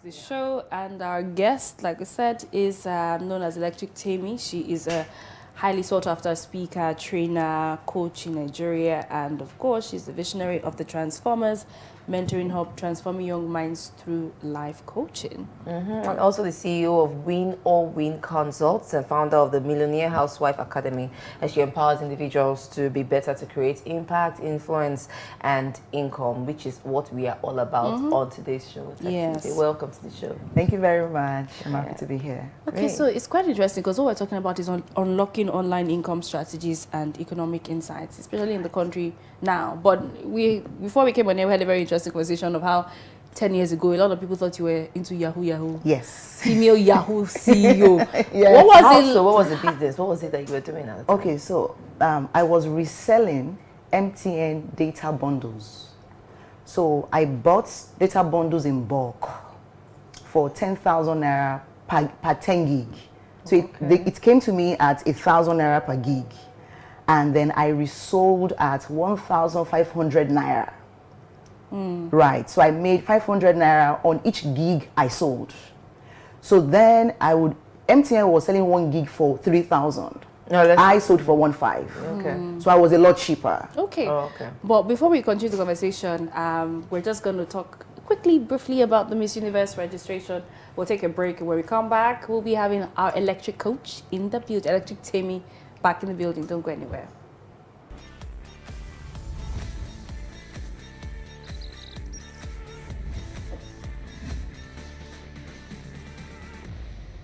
the show, and our guest, like I said, is known as Electric Temi. She is a highly sought after speaker, trainer, coach in Nigeria, and of course, she's the visionary of the Transformers Mentoring Hub, transforming young minds through life coaching. And also the CEO of Win or Win Consults and founder of the Millionaire Housewife Academy. And she empowers individuals to be better, to create impact, influence, and income, which is what we are all about on today's show. Yes. Welcome to the show. Thank you very much. I'm happy to be here. Okay, so it's quite interesting because what we're talking about is unlocking online income strategies and economic insights, especially in the country now. But before we came on here, we had a very interesting conversation of how 10 years ago, a lot of people thought you were into Yahoo. Yes. Female Yahoo CEO. Yes. What was the business? What was it that you were doing at the time? Okay, so I was reselling MTN data bundles. So I bought data bundles in bulk for 10,000 naira per 10 gig. So it came to me at 1,000 naira per gig. And then I resold at 1,500 naira. Right, so I made 500 naira on each gig I sold. So then MTN was selling 1 gig for 3,000. No, I sold for 1,500. Okay. So I was a lot cheaper. Okay. Oh, okay. But before we continue the conversation, we're just going to talk briefly about the Miss Universe registration. We'll take a break, and when we come back, we'll be having our electric coach in the building, Electric Temi, back in the building. Don't go anywhere.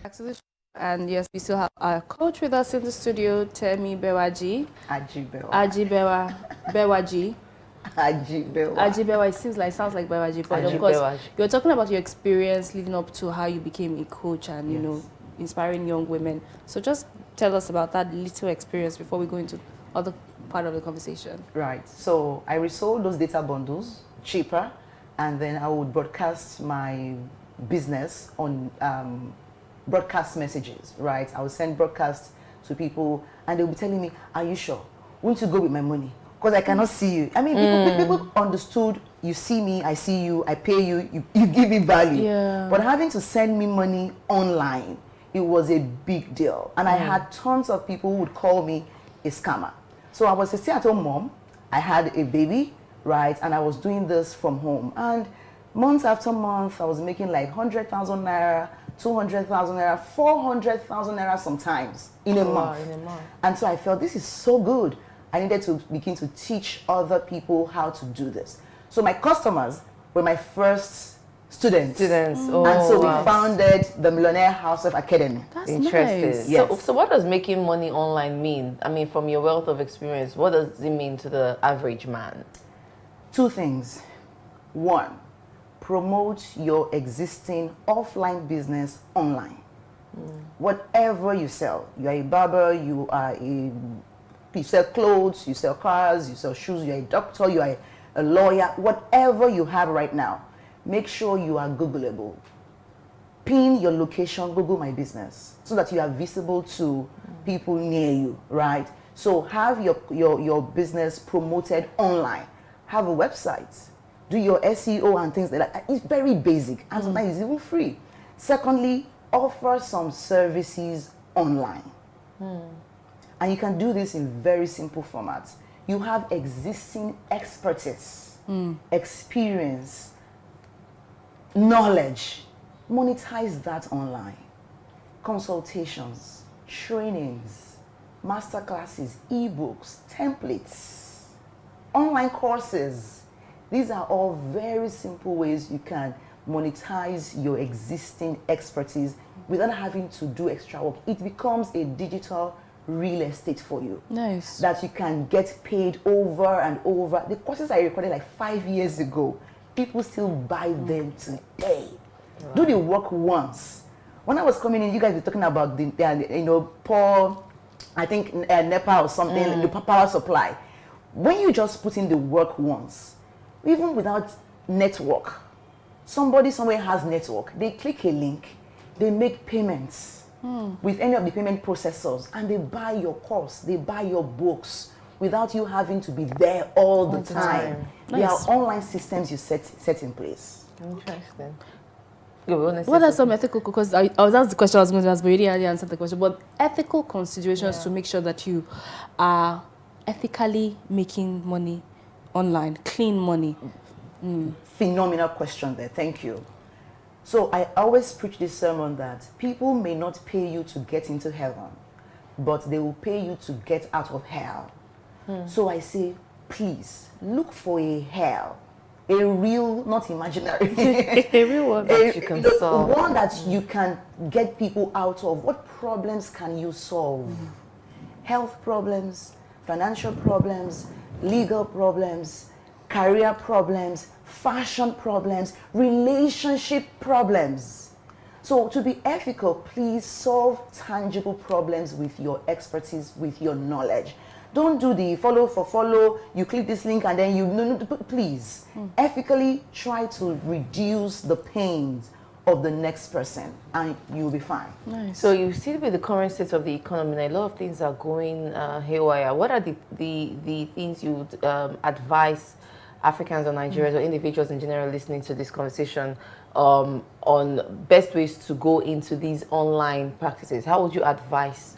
Back to the show. And yes, we still have our coach with us in the studio, Temi Ajibewa. Bewaji. Ajibewa, it sounds like Bewaji, but of course, you're talking about your experience leading up to how you became a coach and, you know, inspiring young women. So just tell us about that little experience before we go into other part of the conversation. Right, so I resold those data bundles cheaper, and then I would broadcast my business on broadcast messages, right? I would send broadcasts to people, and they'll be telling me, are you sure? Won't you go with my money? Because I cannot see you. I mean, people understood, you see me, I see you, I pay you, you give me value. Yeah. But having to send me money online, it was a big deal. And I had tons of people who would call me a scammer. So I was a stay-at-home mom. I had a baby, right? And I was doing this from home. And month after month, I was making like 100,000 naira, 200,000 naira, 400,000 naira sometimes in a month. And so I felt this is so good. I needed to begin to teach other people how to do this. So my customers were my first students. Oh, and so we founded the Millionaire Housewife Academy. That's Interesting. nice. Yes. So what does making money online mean? I mean, from your wealth of experience, what does it mean to the average man? 2 things. 1, promote your existing offline business online. Whatever you sell, you are a barber, you sell clothes, you sell cars, you sell shoes, you're a doctor, you are a lawyer, whatever you have right now, make sure you are Googleable. Pin your location, Google my business, so that you are visible to people near you, right? So have your business promoted online. Have a website. Do your SEO and things like that. It's very basic, and sometimes it's even free. Secondly, offer some services online. And you can do this in very simple formats. You have existing expertise, experience, knowledge. Monetize that online. Consultations, trainings, masterclasses, ebooks, templates, online courses. These are all very simple ways you can monetize your existing expertise without having to do extra work. It becomes a digital real estate for you. Nice. That you can get paid over and over. The courses I recorded like 5 years ago, people still buy them today. Wow. Do the work once. When I was coming in, you guys were talking about the poor, I think NEPA or something, the power supply. When you just put in the work once, even without network, somebody somewhere has network, they click a link, they make payments with any of the payment processors, and they buy your course, they buy your books without you having to be there all the time. Nice. There are online systems you set in place. Interesting. What are some ethical, because I was asked the question I was going to ask, but you didn't answer the question, but ethical considerations to make sure that you are ethically making money online, clean money? Phenomenal question there, thank you. So I always preach this sermon that people may not pay you to get into heaven, but they will pay you to get out of hell. So I say, please look for a hell, a real, not imaginary, A real one that you can solve. One that you can get people out of. What problems can you solve? Health problems, financial problems, legal problems, career problems, fashion problems, relationship problems. So to be ethical, please solve tangible problems with your expertise, with your knowledge. Don't do the follow for follow, you click this link and then you, no, please. Ethically try to reduce the pains of the next person and you'll be fine. Nice. So you see with the current state of the economy, a lot of things are going haywire. What are the things you would advise Africans or Nigerians or individuals in general listening to this conversation on best ways to go into these online practices? How would you advise?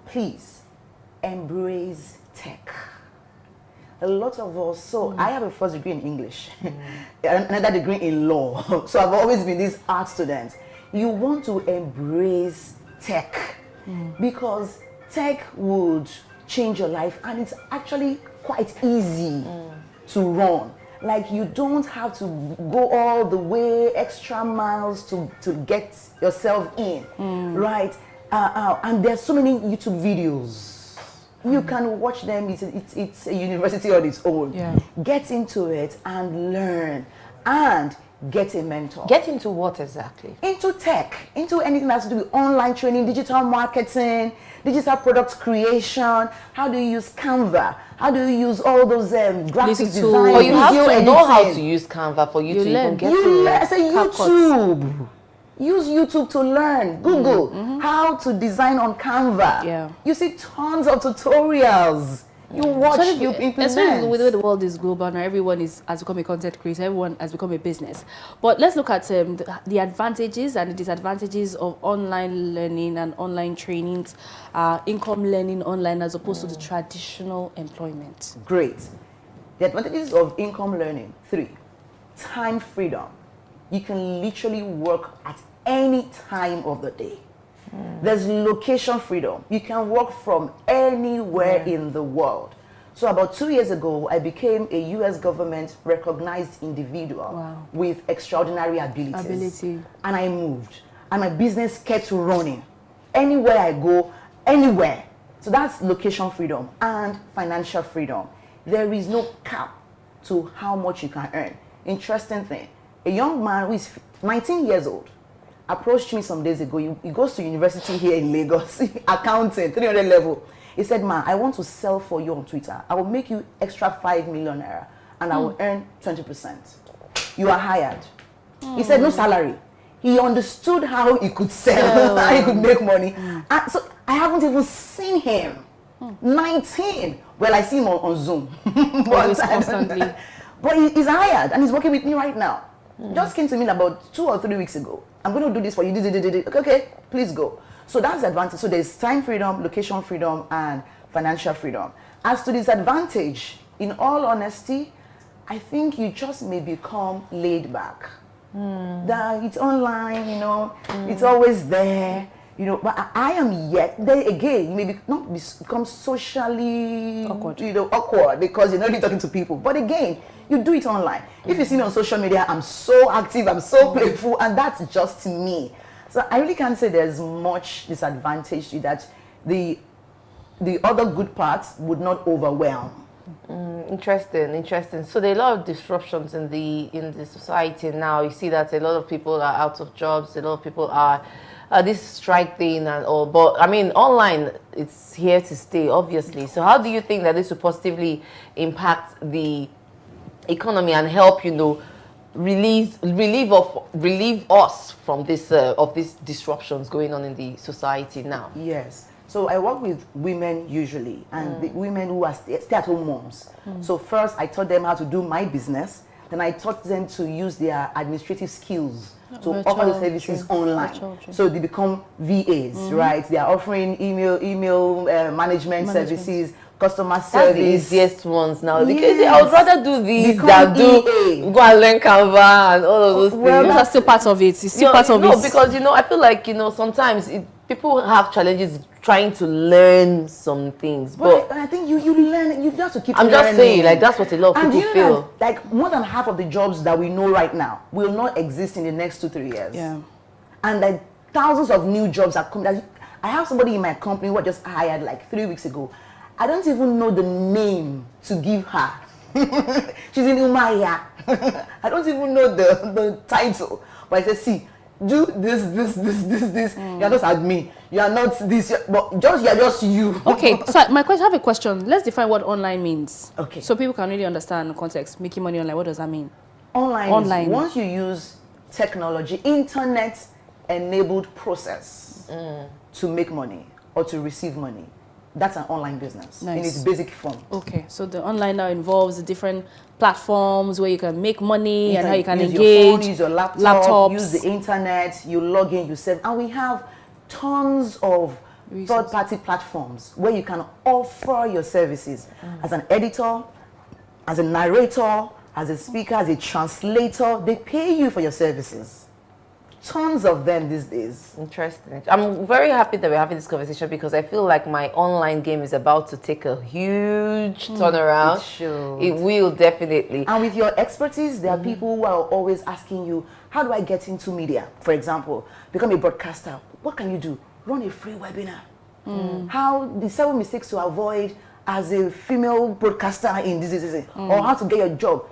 Please embrace tech. A lot of us, so I have a first degree in English, another degree in law. So I've always been this art student. You want to embrace tech because tech would change your life and it's actually quite easy to run. Like you don't have to go all the way extra miles to get yourself in, right? And there's so many YouTube videos. You can watch them. It's a university on its own. Get into it and learn and get a mentor. Get into what exactly? Into tech, into anything that has to do with online training, digital marketing, digital product creation. How do you use Canva? How do you use all those graphic design? Or you have to know how to use Canva for you to even get to learn. I say YouTube. Use YouTube to learn. Google how to design on Canva. You see tons of tutorials. You watch, you implement. Especially the way the world is global now, everyone has become a content creator, everyone has become a business. But let's look at the advantages and the disadvantages of online learning and online trainings, income learning online as opposed to the traditional employment. Great. The advantages of income learning, 3. Time freedom. You can literally work at any time of the day. There's location freedom. You can work from anywhere in the world. So about 2 years ago, I became a US government recognized individual with extraordinary abilities. And I moved. And my business kept running. Anywhere I go, anywhere. So that's location freedom and financial freedom. There is no cap to how much you can earn. Interesting thing. A young man who is 19 years old approached me some days ago. He goes to university here in Lagos, accounting, 300 level. He said, "Ma, I want to sell for you on Twitter. I will make you extra 5 million naira and I will earn 20%. You are hired." He said, no salary. He understood how he could sell, how he could make money. And so I haven't even seen him. 19. Well, I see him on Zoom. Constantly. But he's hired and he's working with me right now. Just came to me about 2 or 3 weeks ago. I'm going to do this for you. Okay, please go. So that's the advantage. So there's time freedom, location freedom, and financial freedom. As to disadvantage, in all honesty, I think you just may become laid back. That it's online, you know, it's always there, you know. But I am yet there again. You may not become socially awkward because you're not really talking to people. But again, you do it online. If you see me on social media, I'm so active, I'm so playful, and that's just me. So I really can't say there's much disadvantage to that. The other good parts would not overwhelm. Interesting. So there are a lot of disruptions in the society now. You see that a lot of people are out of jobs. A lot of people are this strike thing and all. But I mean, online, it's here to stay, obviously. So how do you think that this will positively impact the economy and help, you know, relieve us from this of these disruptions going on in the society now? Yes. So I work with women usually, and the women who are stay-at-home moms. So first I taught them how to do my business, then I taught them to use their administrative skills to offer the services online. So they become VAs, right? They are offering email management services, customer service. That's the easiest ones now. Because I would rather do these than go and learn Canva and all of those things. Well, that's still part of it. It's still part of it. No, because I feel like sometimes people have challenges trying to learn some things. But I think you learn. You have to keep learning. I'm just saying, like, that's what a lot of people feel. Like, more than half of the jobs that we know right now will not exist in the next 2-3 years. Yeah. And like thousands of new jobs are coming. I have somebody in my company who I just hired like 3 weeks ago. I don't even know the name to give her. She's in Umaya. I don't even know the title. But I said, see, do this. You're just admin. You are not this, but you're just you. Okay, so I have a question. Let's define what online means. Okay. So people can really understand the context. Making money online, what does that mean? Online. Is once you use technology, internet-enabled process to make money or to receive money. That's an online business in its basic form. Okay, so the online now involves the different platforms where you can make money and how you can engage. Your phone, use your laptop, use the internet, you log in, you save. And we have tons of third-party platforms where you can offer your services as an editor, as a narrator, as a speaker, as a translator. They pay you for your services. Tons of them these days. Interesting. I'm very happy that we're having this conversation because I feel like my online game is about to take a huge turnaround. It will definitely. And with your expertise, there are people who are always asking you, how do I get into media? For example, become a broadcaster. What can you do? Run a free webinar. How the 7 mistakes to avoid as a female broadcaster in this, or how to get your job.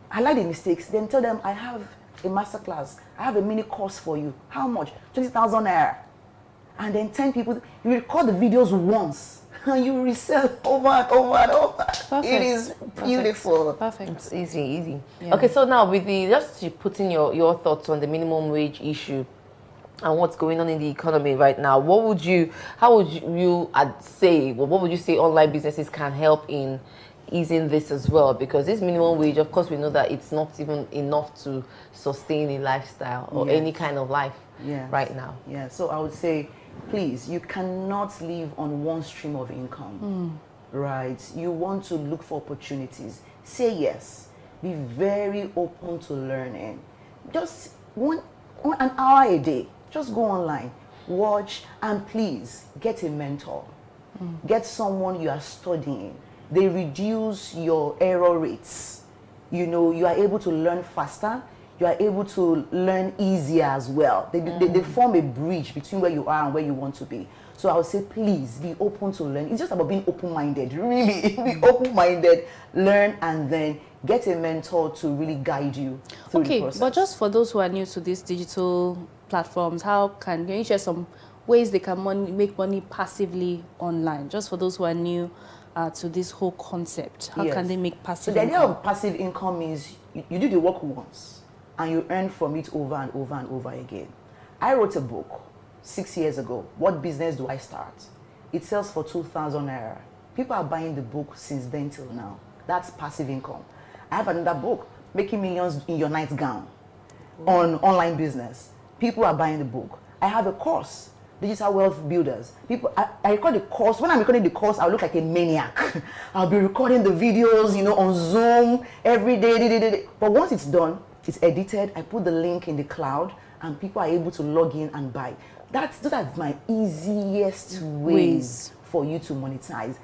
I like the mistakes. Then tell them I have a masterclass. I have a mini course for you. How much? 20,000 naira. And then 10 people, you record the videos once and you resell over and over and over. Perfect. It is beautiful. Perfect. It's easy. Yeah. Okay, so now with just putting your thoughts on the minimum wage issue and what's going on in the economy right now, what would you say online businesses can help in easing this as well? Because this minimum wage, of course, we know that it's not even enough to sustain a lifestyle or any kind of life right now. Yeah, so I would say, please, you cannot live on one stream of income, right? You want to look for opportunities. Say yes. Be very open to learning. Just an hour a day. Just go online, watch, and please get a mentor. Get someone you are studying. They reduce your error rates. You are able to learn faster. You are able to learn easier as well. They form a bridge between where you are and where you want to be. So I would say, please be open to learn. It's just about being open-minded, really. Be open-minded, learn, and then get a mentor to really guide you through the process. But just for those who are new to these digital platforms, can you share some ways they can make money passively online? Just for those who are new to this whole concept, how can they make passive income? So the idea of passive income is you do the work once and you earn from it over and over and over again. I wrote a book 6 years ago. What business do I start? It sells for 2,000 naira. People are buying the book since then till now. That's passive income. I have another book, Making Millions in Your Nightgown, on online business. People are buying the book. I have a course, Digital Wealth Builders. I record the course. When I'm recording the course, I'll look like a maniac. I'll be recording the videos, on Zoom every day. But once it's done, it's edited. I put the link in the cloud, and people are able to log in and buy. Those are my easiest ways for you to monetize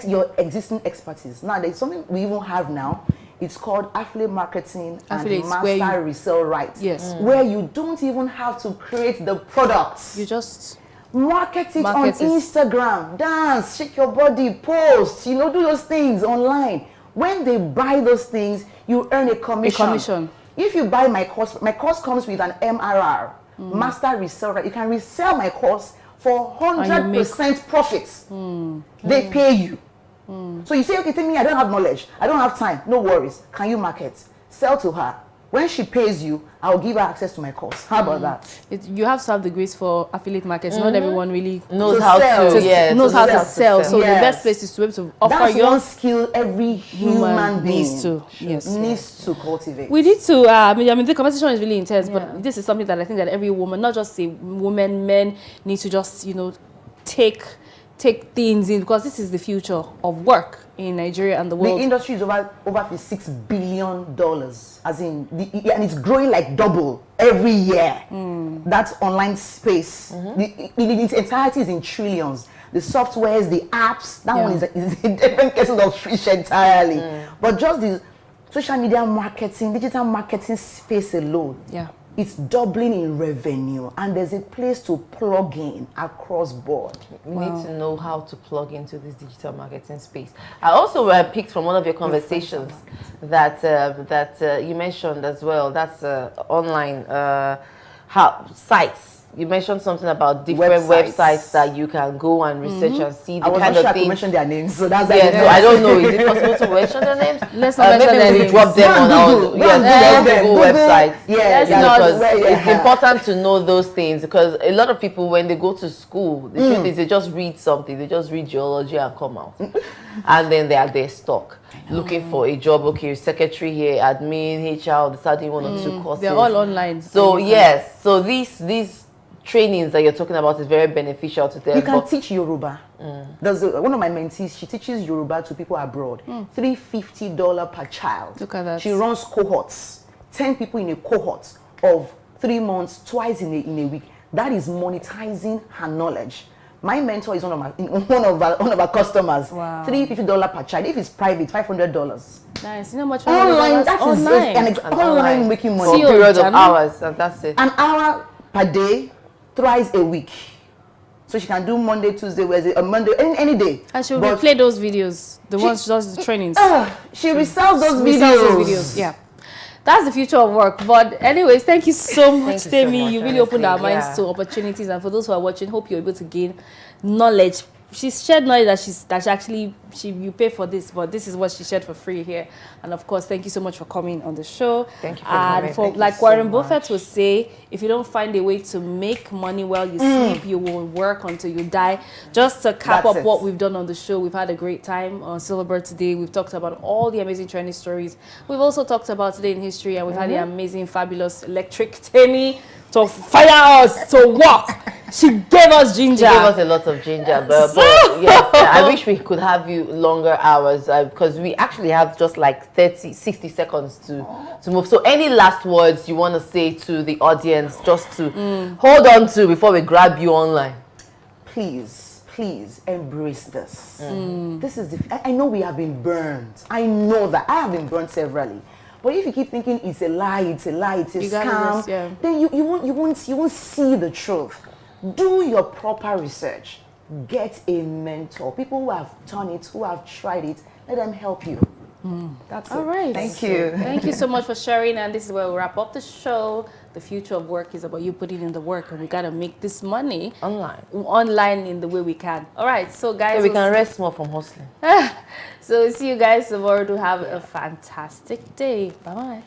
your existing expertise. Now, there's something we even have now. It's called affiliate marketing and master resell rights. Yes. Where you don't even have to create the products. You just market it on Instagram, dance, shake your body, post, do those things online. When they buy those things, you earn a commission. If you buy my course comes with an MRR, master resell right. You can resell my course for 100% profits. They pay you. So you say, okay, Temi, I don't have knowledge. I don't have time. No worries. Can you market? Sell to her. when she pays you, I'll give her access to my course. How about that? You have to have the grace for affiliate markets. Not everyone really knows how to sell. So the best place is to be able to offer That's one skill every human being needs to cultivate. We need to. I mean, the conversation is really intense, but this is something that I think that every woman, not just a woman, men need to just take things in, because this is the future of work in Nigeria and the world. The industry is over $6 billion, as in, and it's growing like double every year. That's online space. In its entirety is in trillions. The softwares, the apps, that one is a different case of fish entirely. But just the social media marketing, digital marketing space alone, it's doubling in revenue, and there's a place to plug in across board. We need to know how to plug into this digital marketing space. I also picked from one of your conversations that you mentioned as well. That's online sites. You mentioned something about different websites that you can go and research and see the kind of things. I mention their names, so that's so I don't know. Is it possible to mention their names? Let's not mention their names. Maybe we drop them on our Google website. Because it's important to know those things, because a lot of people, when they go to school, the truth is they just read something. They just read geology and come out, and then they are there stuck looking for a job. Okay, secretary here, admin, HR, deciding one or two courses. They're all online. So yes, so these trainings that you're talking about is very beneficial to them. You can teach Yoruba. There's one of my mentees, she teaches Yoruba to people abroad. $350 per child. Look at that. She runs cohorts, 10 people in a cohort of 3 months, twice in a week. That is monetizing her knowledge. My mentor is one of our customers. Wow. $350 per child. If it's private, $500. Nice. You know much online. That is online making money. For a period of hours, and that's it. An hour per day, thrice a week. So she can do Monday, Tuesday, Wednesday, Monday, any day. And she will replay those videos, the ones she does the trainings. She resells those videos. Yeah. That's the future of work. But anyways, thank you so much, Temi. You really opened our minds to opportunities. And for those who are watching, hope you're able to gain knowledge. She's shared knowledge you pay for this, but this is what she shared for free here. And of course, thank you so much for coming on the show. Thank you for coming. And like Warren Buffett would say, if you don't find a way to make money while you sleep, you will work until you die. Just to cap up what we've done on the show, we've had a great time on Silverbird today. We've talked about all the amazing trending stories. We've also talked about today in history, and we've had the amazing, fabulous electric Temi to fire us to walk. She gave us ginger. She gave us a lot of ginger, but yes, I wish we could have you longer hours, because we actually have just like 60 seconds to move. So any last words you want to say to the audience, just to hold on to before we grab you online? Please embrace this. This is I know we have been burned. I know that. I have been burned severally. But if you keep thinking it's a lie, it's a scam, then you won't see the truth. Do your proper research. Get a mentor. People who have done it, who have tried it, let them help you. That's all it. right. Thank you. Thank you so much for sharing. And this is where we wrap up the show. The future of work is about you putting in the work, and we gotta make this money online in the way we can. All right, so guys, so we can rest more from hustling. So see you guys tomorrow. To have a fantastic day. Bye bye.